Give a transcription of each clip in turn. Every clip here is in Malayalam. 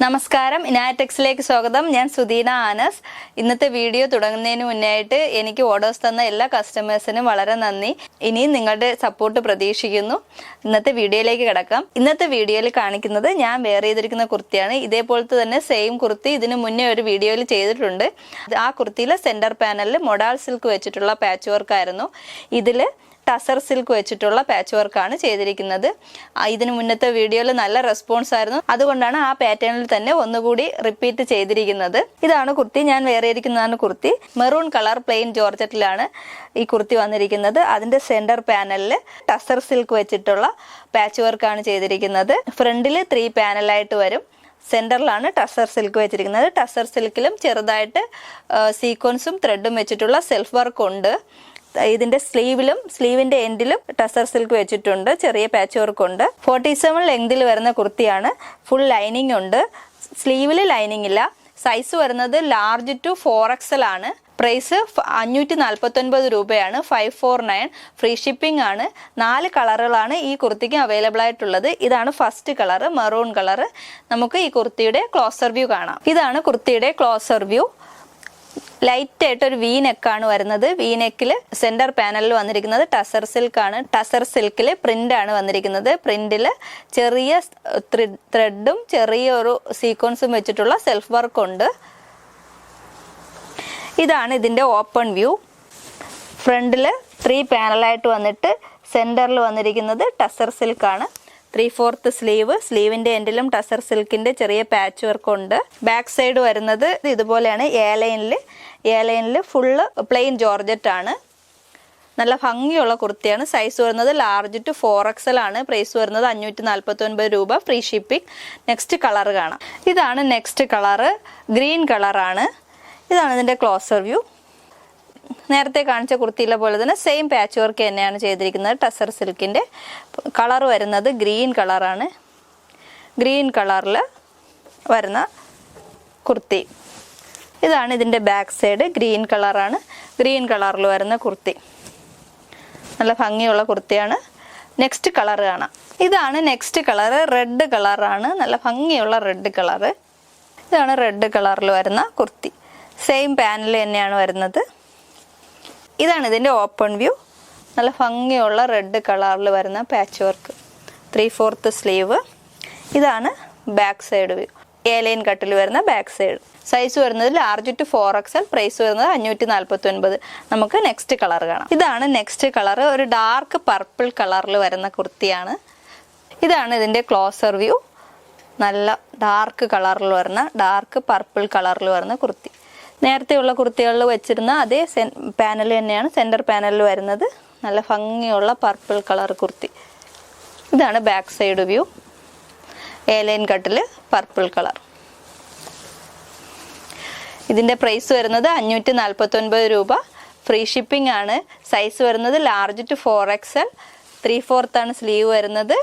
നമസ്കാരം, ഇനാറ്റെക്സിലേക്ക് സ്വാഗതം. ഞാൻ സുദീന ആനസ്. ഇന്നത്തെ വീഡിയോ തുടങ്ങുന്നതിന് മുന്നായിട്ട് എനിക്ക് ഓർഡേഴ്സ് തന്ന എല്ലാ കസ്റ്റമേഴ്സിനും വളരെ നന്ദി. ഇനിയും നിങ്ങളുടെ സപ്പോർട്ട് പ്രതീക്ഷിക്കുന്നു. ഇന്നത്തെ വീഡിയോയിലേക്ക് കിടക്കാം. ഇന്നത്തെ വീഡിയോയിൽ കാണിക്കുന്നത് ഞാൻ വെയർ ചെയ്തിരിക്കുന്ന കുർത്തിയാണ്. ഇതേപോലത്തെ തന്നെ സെയിം കുർത്തി ഇതിനു മുന്നേ ഒരു വീഡിയോയിൽ ചെയ്തിട്ടുണ്ട്. ആ കുർത്തിയിലെ സെന്റർ പാനലിൽ മൊഡാൾ സിൽക്ക് വെച്ചിട്ടുള്ള പാച്ച് വർക്ക് ആയിരുന്നു. ഇതിൽ ടസർ സിൽക്ക് വെച്ചിട്ടുള്ള പാച്ച് വർക്കാണ് ചെയ്തിരിക്കുന്നത്. ഇതിന് മുന്നത്തെ വീഡിയോയിൽ നല്ല റെസ്പോൺസ് ആയിരുന്നു. അതുകൊണ്ടാണ് ആ പാറ്റേണിൽ തന്നെ ഒന്നുകൂടി റിപ്പീറ്റ് ചെയ്തിരിക്കുന്നത്. ഇതാണ് കുർത്തി. ഞാൻ വെയർ ചെയ്തിരിക്കുന്നതാണ് കുർത്തി. മെറൂൺ കളർ പ്ലെയിൻ ജോർജറ്റിലാണ് ഈ കുർത്തി വന്നിരിക്കുന്നത്. അതിന്റെ സെന്റർ പാനലിൽ ടസർ സിൽക്ക് വെച്ചിട്ടുള്ള പാച്ച് വർക്കാണ് ചെയ്തിരിക്കുന്നത്. ഫ്രണ്ടിൽ 3 പാനലായിട്ട് വരും. സെന്ററിലാണ് ടസർ സിൽക്ക് വെച്ചിരിക്കുന്നത്. ടസർ സിൽക്കിലും ചെറുതായിട്ട് സീക്വൻസും ത്രെഡും വെച്ചിട്ടുള്ള സെൽഫ് വർക്ക് ഉണ്ട്. ഇതിന്റെ സ്ലീവിന്റെ എൻഡിലും ടസർ സിൽക്ക് വെച്ചിട്ടുണ്ട്. ചെറിയ പാച്ച് വർക്ക് ഉണ്ട്. 47 ലെങ്തിൽ വരുന്ന കുർത്തിയാണ്. ഫുൾ ലൈനിങ് ഉണ്ട്. സ്ലീവിൽ ലൈനിങ് ഇല്ല. സൈസ് വരുന്നത് ലാർജ് ടു 4XL ആണ്. പ്രൈസ് 549 രൂപയാണ്. 549. ഫ്രീ ഷിപ്പിംഗ് ആണ്. 4 കളറുകളാണ് ഈ കുർത്തിക്ക് അവൈലബിൾ ആയിട്ടുള്ളത്. ഇതാണ് ഫസ്റ്റ് കളർ, മെറൂൺ കളർ. നമുക്ക് ഈ കുർത്തിയുടെ ക്ലോസർ വ്യൂ കാണാം. ഇതാണ് കുർത്തിയുടെ ക്ലോസർ വ്യൂ. ലൈറ്റ് ആയിട്ട് ഒരു വി നെക്കാണ് വരുന്നത്. വി നെക്കിൽ സെന്റർ പാനലിൽ വന്നിരിക്കുന്നത് ടസർ സിൽക്ക് ആണ്. ടസർ സിൽക്കിൽ പ്രിന്റ് ആണ് വന്നിരിക്കുന്നത്. പ്രിന്റിൽ ചെറിയ ത്രെഡും ചെറിയൊരു സീക്വൻസും വെച്ചിട്ടുള്ള സെൽഫ് വർക്ക് ഉണ്ട്. ഇതാണ് ഇതിന്റെ ഓപ്പൺ വ്യൂ. ഫ്രണ്ടിൽ 3 പാനലായിട്ട് വന്നിട്ട് സെന്ററിൽ വന്നിരിക്കുന്നത് ടസർ സിൽക്ക് ആണ്. 3/4 സ്ലീവിന്റെ എൻഡിലും ടസർ സിൽക്കിന്റെ ചെറിയ പാച്ച് വർക്ക് ഉണ്ട്. ബാക്ക് സൈഡ് വരുന്നത് ഇതുപോലെയാണ്. എ ലൈനിൽ ഫുള്ള് പ്ലെയിൻ ജോർജറ്റ് ആണ്. നല്ല ഭംഗിയുള്ള കുർത്തിയാണ്. സൈസ് വരുന്നത് ലാർജ് ടു 4XL ആണ്. പ്രൈസ് വരുന്നത് 549 രൂപ. Free shipping. നെക്സ്റ്റ് കളർ കാണാം. ഇതാണ് നെക്സ്റ്റ് കളറ്. ഗ്രീൻ കളറാണ്. ഇതാണ് ഇതിന്റെ ക്ലോസർ വ്യൂ. നേരത്തെ കാണിച്ച കുർത്തിയിലെ പോലെ തന്നെ സെയിം പാച്ച് വർക്ക് തന്നെയാണ് ചെയ്തിരിക്കുന്നത്. ടസർ സിൽക്കിന്റെ കളർ വരുന്നത് ഗ്രീൻ കളറാണ്. ഗ്രീൻ കളറിൽ വരുന്ന കുർത്തി. ഇതാണ് ഇതിന്റെ ബാക്ക് സൈഡ്. ഗ്രീൻ കളറാണ്. ഗ്രീൻ കളറിൽ വരുന്ന കുർത്തി നല്ല ഭംഗിയുള്ള കുർത്തിയാണ്. നെക്സ്റ്റ് കളർ കാണാം. ഇതാണ് നെക്സ്റ്റ് കളർ. റെഡ് കളറാണ്. നല്ല ഭംഗിയുള്ള റെഡ് കളറ്. ഇതാണ് റെഡ് കളറിൽ വരുന്ന കുർത്തി. സെയിം പാനൽ തന്നെയാണ് വരുന്നത്. ഇതാണ് ഇതിന്റെ ഓപ്പൺ വ്യൂ. നല്ല ഭംഗിയുള്ള റെഡ് കളറിൽ വരുന്ന പാച്ച് വർക്ക്. 3/4 സ്ലീവ്. ഇതാണ് back side view. A line കട്ടിൽ വരുന്ന ബാക്ക് സൈഡ്. സൈസ് വരുന്നത് ലാർജ് ടു 4XL. പ്രൈസ് വരുന്നത് 549. നമുക്ക് നെക്സ്റ്റ് കളർ കാണാം. ഇതാണ് നെക്സ്റ്റ് കളർ. ഒരു ഡാർക്ക് പർപ്പിൾ കളറിൽ വരുന്ന കുർത്തിയാണ്. ഇതാണ് ഇതിന്റെ ക്ലോസർ വ്യൂ. നല്ല ഡാർക്ക് കളറിൽ വരുന്ന ഡാർക്ക് പർപ്പിൾ കളറിൽ വരുന്ന കുർത്തി. നേരത്തെയുള്ള കുർത്തികളിൽ വെച്ചിരുന്ന അതേ പാനൽ തന്നെയാണ് സെന്റർ പാനലിൽ വരുന്നത്. നല്ല ഭംഗിയുള്ള പർപ്പിൾ കളർ കുർത്തി. ഇതാണ് back side view. A line കട്ടിൽ പർപ്പിൾ കളർ. ഇതിന്റെ പ്രൈസ് വരുന്നത് 549 രൂപ. ഫ്രീ ഷിപ്പിംഗ് ആണ്. സൈസ് വരുന്നത് ലാർജ് ടു 4XL. 3/4 ആണ് സ്ലീവ് വരുന്നത്.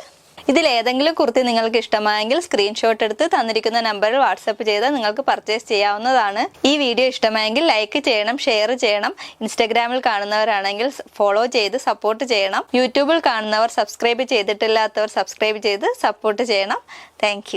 ഇതിൽ ഏതെങ്കിലും കുർത്തി നിങ്ങൾക്ക് ഇഷ്ടമായെങ്കിൽ സ്ക്രീൻഷോട്ട് എടുത്ത് തന്നിരിക്കുന്ന നമ്പറിൽ വാട്സപ്പ് ചെയ്താൽ നിങ്ങൾക്ക് പർച്ചേസ് ചെയ്യാവുന്നതാണ്. ഈ വീഡിയോ ഇഷ്ടമായെങ്കിൽ ലൈക്ക് ചെയ്യണം, ഷെയർ ചെയ്യണം. ഇൻസ്റ്റാഗ്രാമിൽ കാണുന്നവരാണെങ്കിൽ ഫോളോ ചെയ്ത് സപ്പോർട്ട് ചെയ്യണം. യൂട്യൂബിൽ കാണുന്നവർ സബ്സ്ക്രൈബ് ചെയ്തിട്ടില്ലാത്തവർ സബ്സ്ക്രൈബ് ചെയ്ത് സപ്പോർട്ട് ചെയ്യണം. താങ്ക്